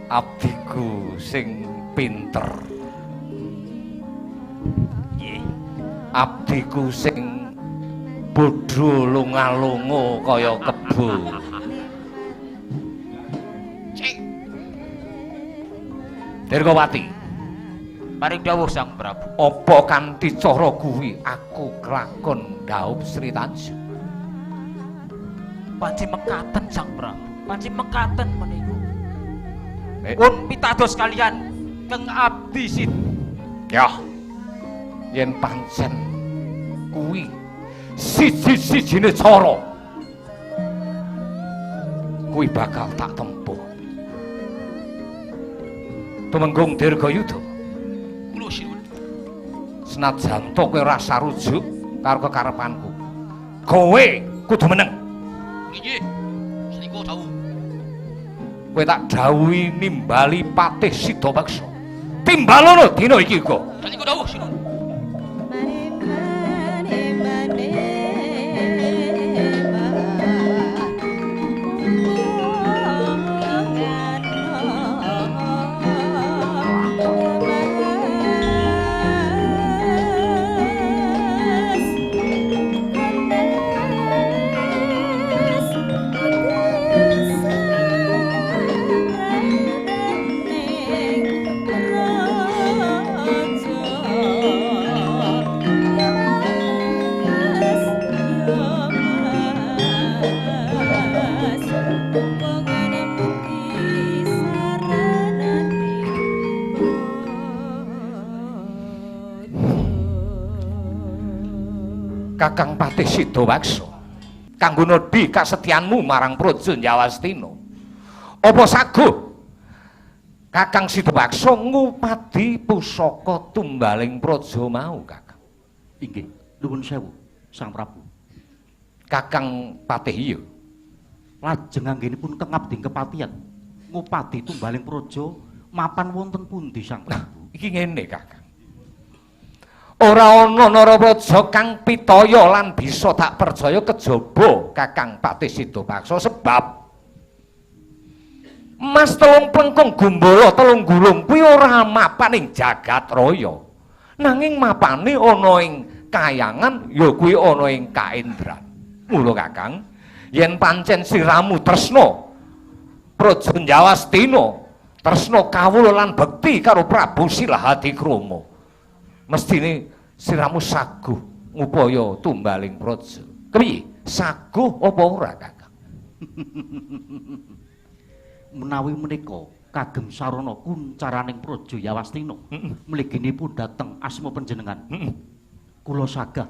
Abdiku sing pinter. Nggih. Abdiku sing bodho lunga-lunga kaya kebo. Cik. Dirgawati. Paring dawuh Sang Prabu. Apa kanthi cara kuwi aku kelakon dhaup Sri Tanjung? Panci mekaten Sang Prabu. Panci mekaten menika. Pun pitados kalian Kang Abdi Sid. Ya. Yen pancen kuwi siji-sijine cara kuwi bakal tak tempuh. Tumenggung Dirgayuda. Kula sinuwun. Senajan to kowe rasa rujuk karo kekarepanku. Kowe kudu meneng. Nggih. Senika dawuh. Kowe tak dawuhi nimbali Patih Sidabaksa. Timbalono dina iki uga. Senika dawuh sinuwun. Kakang Patih Sidabaksa kanggo nedhi kasetyanmu marang Praja Njawastina. Apa saguh Kakang Sidabaksa ngupadi pusaka tumbaling praja mau, Kakang? Inggih, nuwun sewu, Sang Prabu. Kakang Patih iya. Lajeng anggenipun Kang Abdi kepatihan ngupadi tumbaling praja mapan wonten pundi, Sang Prabu? Iki ngene, Kakang. Ora ana Narapraja kang pitaya lan bisa tak percaya kejaba Kakang Patih Sidabaksa sebab Mas telung plengkung gumbala telung gulung kuwi ora mapan ing jagat raya. Nanging mapane ana ing kayangan ya kuwi ana ing kaendran. Mula Kakang, yen pancen siramu tresna Praja Njawastina, tresna kawula lan bekti karo Prabu Silahadikrama, mestine siramu saguh ngupaya tumbaling praja. Kepiye? Saguh apa ora, Kakang? Menawi menika kagem sarana kuncaraning Praja Yawastina, mliginipun dhateng asma panjenengan. Kula sagah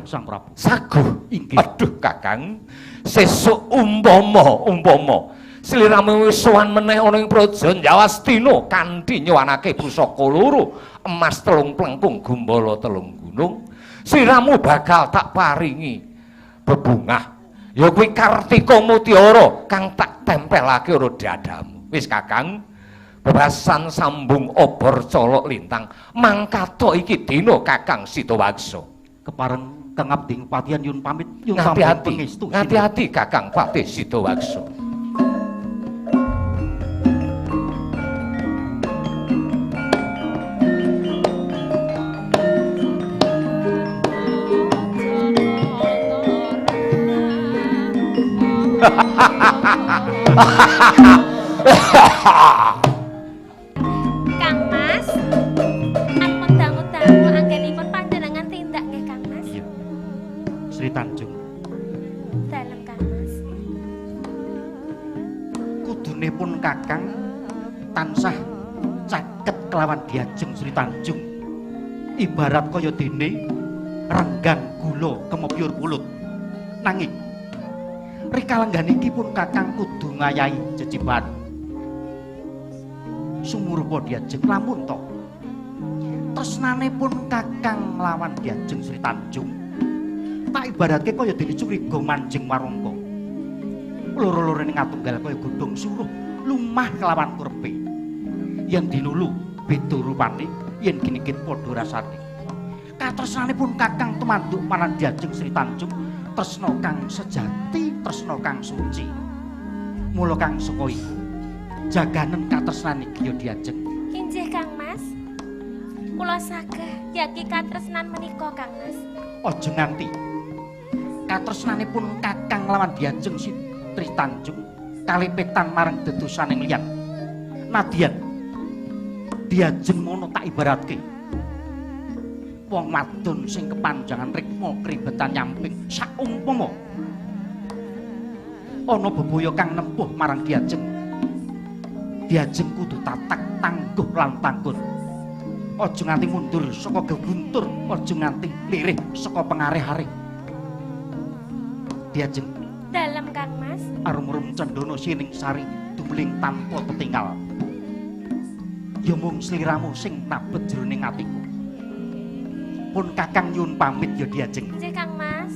Sang Prabu. Saguh. Inggih. Aduh Kakang, sesuk umpama sliramu wis sowan meneh ana ing Praja Njawastina kanthi nyuwanake pusaka loro, emas telung plengkung, gumbala telung gunung, sliramu bakal tak paringi bebungah. Ya kuwi Kartika Mutiara kang tak tempelake ora dadamu. Wis Kakang, bebasan sambung obor colok lintang mangkato iki dina Kakang Sidabaksa. Kepareng Kang Abdi kepatihan yun pamit yun Hati-hati, pangestu. hati-hati Kakang Patih Sidabaksa. Kang Mas, ampun dangu-dangu anggenipun panjenengan tindak nggih Kang Mas. Iya. Sri Tanjung. Dalem Kang Mas. Kudunipun Kakang tansah caket kelawan Diajeng Sri Tanjung. Ibarat kaya dene renggang gula kemepyur pulut. Nanging rikalengan iki pun Kakang kudu ngayahi jejibaan. Sumurpa Diajeng lamun to tresnane pun Kakang lawan Diajeng Sri Tanjung tak ibaratke kaya dene curiga manjing warangka. Loro-lorone ngatunggal kaya godhong suruh lumah kelawan kurpe. Yen dinulu beda rupane, yen ginigit padha rasane. Katresnanipun Kakang tumanduk marang Diajeng Sri Tanjung tresna kang sejati, tresna kang suci. Mula kang saka iku jaganen katresnan iki ya Diajeng. Inggih Kang Mas. Kula sagah yaki katresnan menika Kang Mas. Aja nganti katresnanipun Kakang lawan Diajeng Sri Tanjung kalipetan marang dedosaning liyan. Nadyan Diajeng mono tak ibaratke wong wadon sing kepanjangan rikma kribetan nyamping saumpama ana bebaya kang nempuh marang Diajeng. Diajeng kudu tatak tangguh lan tanggun. Aja nganti mundur saka gebuntur, aja nganti lirih saka pengareh-areh. Diajeng Dalem Kang Mas. arum-arum cendana sining sari dumeling tanpa tetinggal. Ya mung sliramu sing nabet jroning atiku. Pun Kakang nyuwun pamit ya Diajeng. Inggih Kang Mas.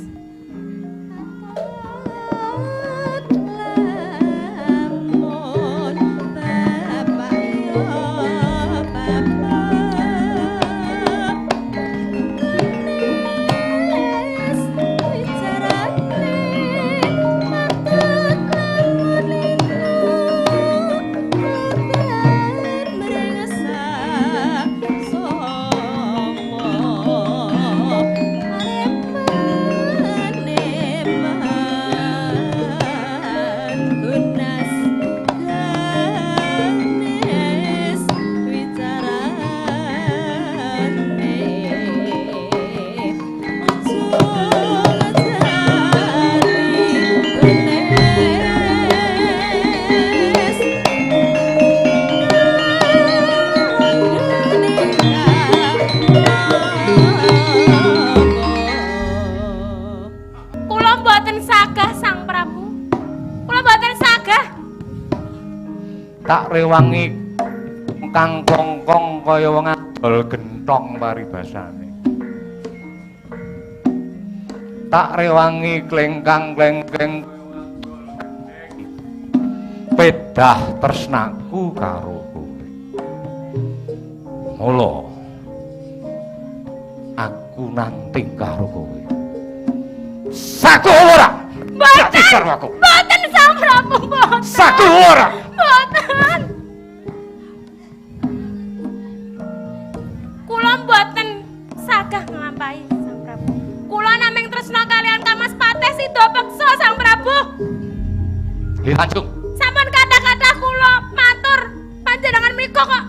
Tak rewangi kang kongkong kaya wong adol gentong paribasane. Tak rewangi klengkang-klengkeng pedah tresnaku karo kowe. Mula aku nanting karo kowe. Saku ora. Mboten. Aku. Mboten Sang Prabu, mboten. Saku ora. Mboten. Kula mboten sagah nglampahi Sang Prabu. Kula namung tresna kalian Kamas Patih sida peksa Sang Prabu. Li Tanjung. Sampun kata-kata kula matur panjenengan mriku kok.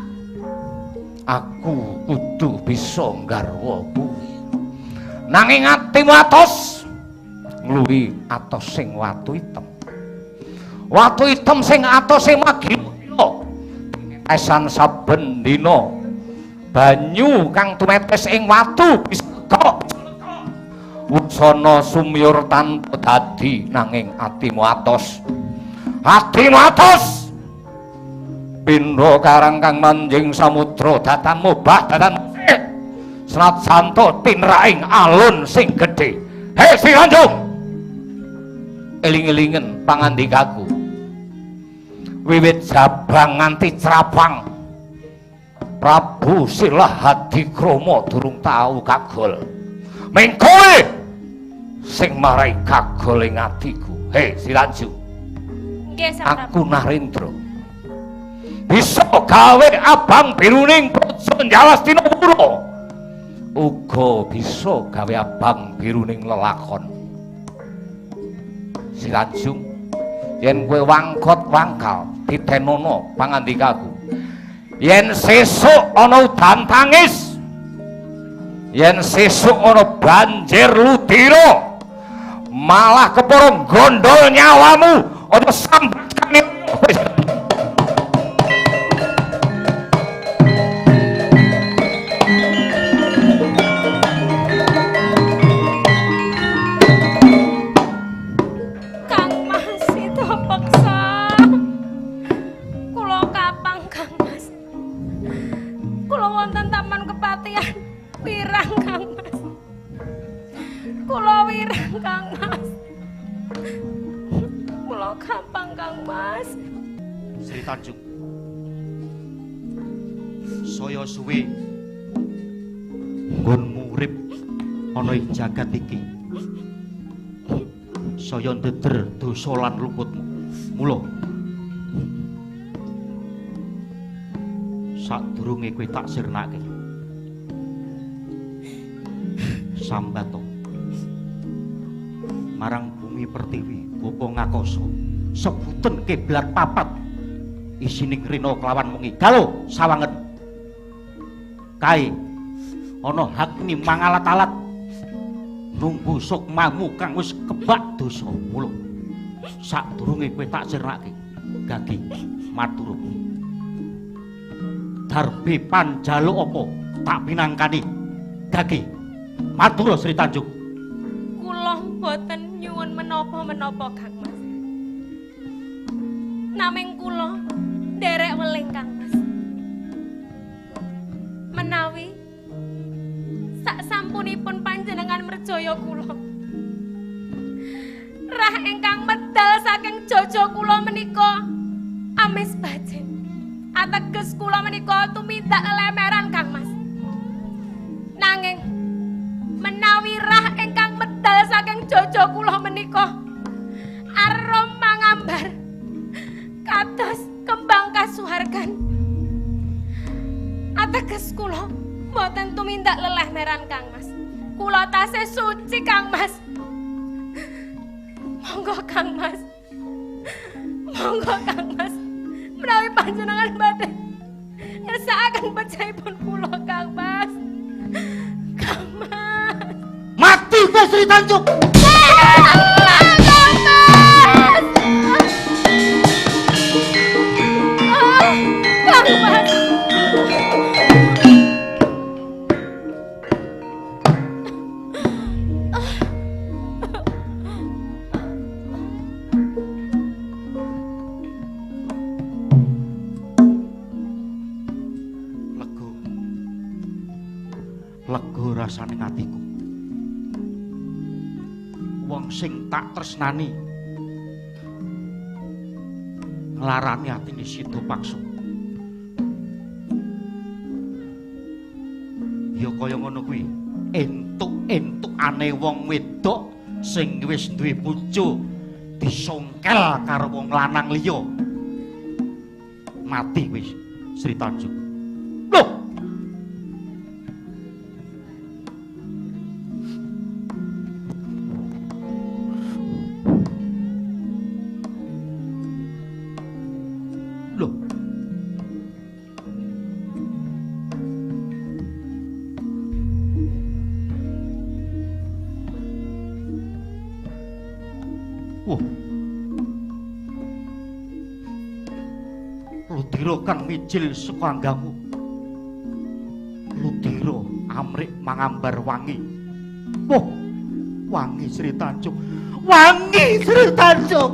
Aku kudu bisa nggarwa kuwi. Nanging atimu atos ngluwi atos sing watu item. Watu item sing atose magila. Esan saben dina banyu kang tumetes ing watu bisa kok. Wusana sumyur tanpa dadi nanging atimu atos. Atimu atos. Pindha karang kang manjing samudra datan mubah datan senat santo tinraing alun sing gedhe. Hei Sri Tanjung, eling-elingen pangandikaku. Wiwit Jabang nganti Crapang, Prabu Silah Hadikrama durung tau kagol. Ming kowe sing marai kagol ing atiku. Hei Sri Tanjung, Nggih Sang Prabu. aku Narendra bisa gawe abang biruning praja Jalastina Pura, uga bisa gawe abang biruning lelakon. Sri Tanjung, yen kowe wangkot wangkal ditenono pangandikaku, yen sesuk ana udan tangis, yen sesuk ana banjir ludira, malah kepara gondol nyawamu aja sambat kene. Sri Tanjung, saya suwe nggonmu urip ana ing jagat iki. Saya ndeder dosa lan luputmu. Mula sadurunge kowe tak sirnake. Sambato marang bumi pertiwi bapa ngakasa sebuten kiblat papat isining rina kelawan wengi galo sawangen kae ana hakni mangalat-alat nunggu sukmamu kang wis kebak dosa. Mula sadurunge kowe tak sirnake Gagi matur darbe panjaluk apa tak pinangkani. Gagi matur Sri Tanjung. Kula mboten nyuwun menapa-menapa Kang Mas. Naming kula nderek weling Kang Mas. Menawi sak sampunipun panjenengan merjaya kula, rah ingkang medal saking jaja kula menika amis bajen. Ateges kula menika tumindak lelemeran Kang Mas. Nanging menawi rah ingkang medal saking jaja kula menika arum mangambar kados kembang kasuhargan, ateges kula mboten tumindak lelemeran Kang Mas. Kula tasih suci Kang Mas. Monggo Kang Mas. Monggo Kang Mas. Menawi panjenengan badhe ngersakaken pejahipun kula Kang Mas. Kang Mas. Mati kowe Sri Tanjung. Kang Mas. Kang Mas. Lega rasane atiku. Wong sing tak tresnani nglarani atine sida paksa. Ya kaya ngono kuwi. Entuk-entukane wong wedok sing wis duwe bojo disongkel karo wong lanang liya. Mati wis Sri Tanjung. Loh, Ludira kang mijil saka anggamu. Ludira amrik mangambar wangi. Wah, wangi Sri Tanjung. Wangi Sri Tanjung.